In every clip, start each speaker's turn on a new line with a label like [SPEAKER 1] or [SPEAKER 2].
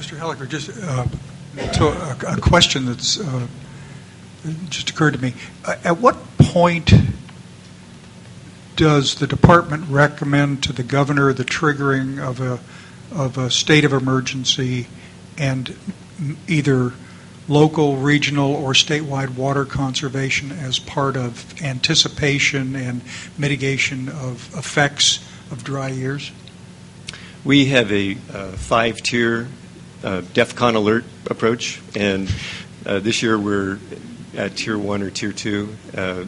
[SPEAKER 1] Mr. Helliker, just to a question that's just occurred to me. At what point does the department recommend to the governor the triggering of a state of emergency and either local, regional, or statewide water conservation as part of anticipation and mitigation of effects of dry years?
[SPEAKER 2] We have a 5-tier DEFCON alert approach, and this year we're at Tier 1 or Tier 2.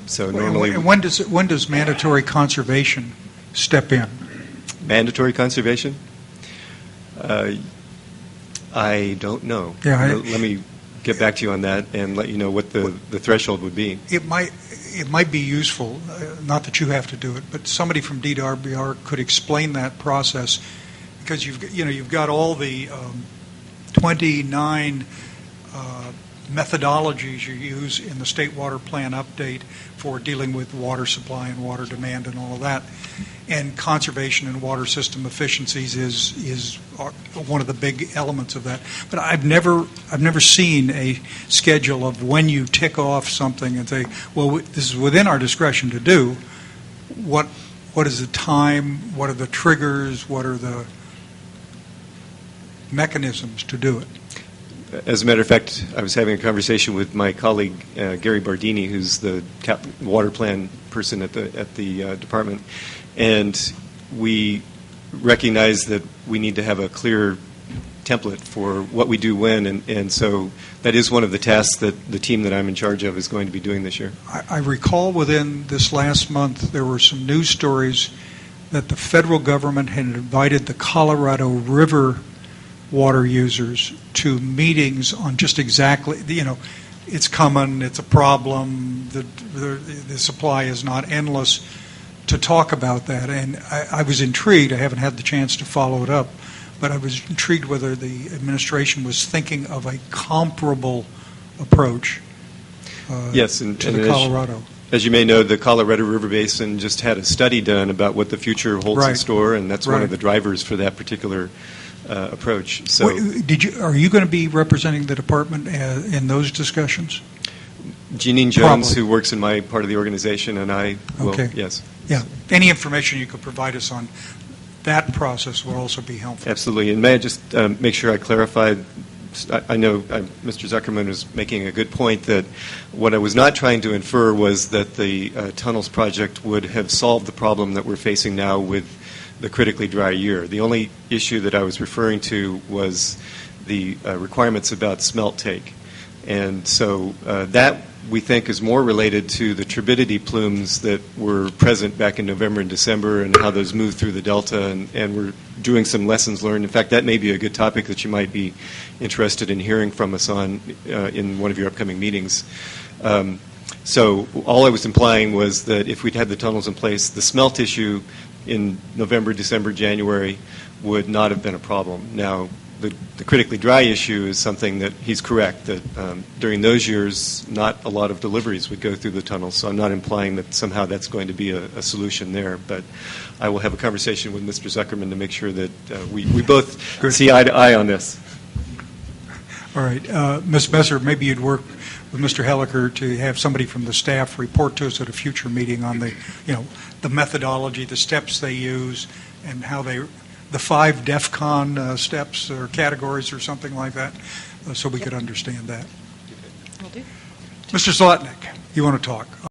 [SPEAKER 2] So normally,
[SPEAKER 1] and when does mandatory conservation step in?
[SPEAKER 2] Mandatory conservation? I don't know.
[SPEAKER 1] Yeah,
[SPEAKER 2] let me get back to you on that and let you know what the threshold would be.
[SPEAKER 1] It might be useful, not that you have to do it, but somebody from DWR could explain that process, because you've got all the 29 methodologies you use in the State Water Plan update for dealing with water supply and water demand and all of that. And conservation and water system efficiencies is one of the big elements of that. But I've never seen a schedule of when you tick off something and say, well, this is within our discretion to do. What is the time? What are the triggers? What are the mechanisms to do it?
[SPEAKER 2] As a matter of fact, I was having a conversation with my colleague Gary Bardini, who's the water plan person at the department, and we recognize that we need to have a clear template for what we do when, and so that is one of the tasks that the team that I'm in charge of is going to be doing this year.
[SPEAKER 1] I recall within this last month there were some news stories that the federal government had invited the Colorado River water users to meetings on just exactly, it's coming, it's a problem, the supply is not endless, to talk about that. And I was intrigued. I haven't had the chance to follow it up, but I was intrigued whether the administration was thinking of a comparable approach
[SPEAKER 2] yes,
[SPEAKER 1] to the Colorado.
[SPEAKER 2] As you may know, the Colorado River Basin just had a study done about what the future holds in store, and that's one of the drivers for that particular approach. So,
[SPEAKER 1] are you going to be representing the department in those discussions?
[SPEAKER 2] Jeanine Jones, who works in my part of the organization, and I will,
[SPEAKER 1] okay.
[SPEAKER 2] Yes.
[SPEAKER 1] Yeah. Any information you could provide us on that process will also be helpful.
[SPEAKER 2] Absolutely. And may I just make sure I clarify, I know Mr. Zuckerman was making a good point that what I was not trying to infer was that the tunnels project would have solved the problem that we're facing now with the critically dry year. The only issue that I was referring to was the requirements about smelt take. And so that, we think, is more related to the turbidity plumes that were present back in November and December and how those moved through the delta, and we're doing some lessons learned. In fact, that may be a good topic that you might be interested in hearing from us on in one of your upcoming meetings. So all I was implying was that if we'd had the tunnels in place, the smelt issue in November, December, January would not have been a problem. Now, the critically dry issue is something that he's correct, that during those years, not a lot of deliveries would go through the tunnels, so I'm not implying that somehow that's going to be a solution there, but I will have a conversation with Mr. Zuckerman to make sure that we both see eye to eye on this.
[SPEAKER 1] All right. Ms. Besser, maybe you'd work with Mr. Helliker to have somebody from the staff report to us at a future meeting on the methodology, the steps they use, and how the 5 DEFCON steps or categories or something like that, so we could understand that.
[SPEAKER 3] Will do.
[SPEAKER 1] Mr. Zlotnick, you want to talk?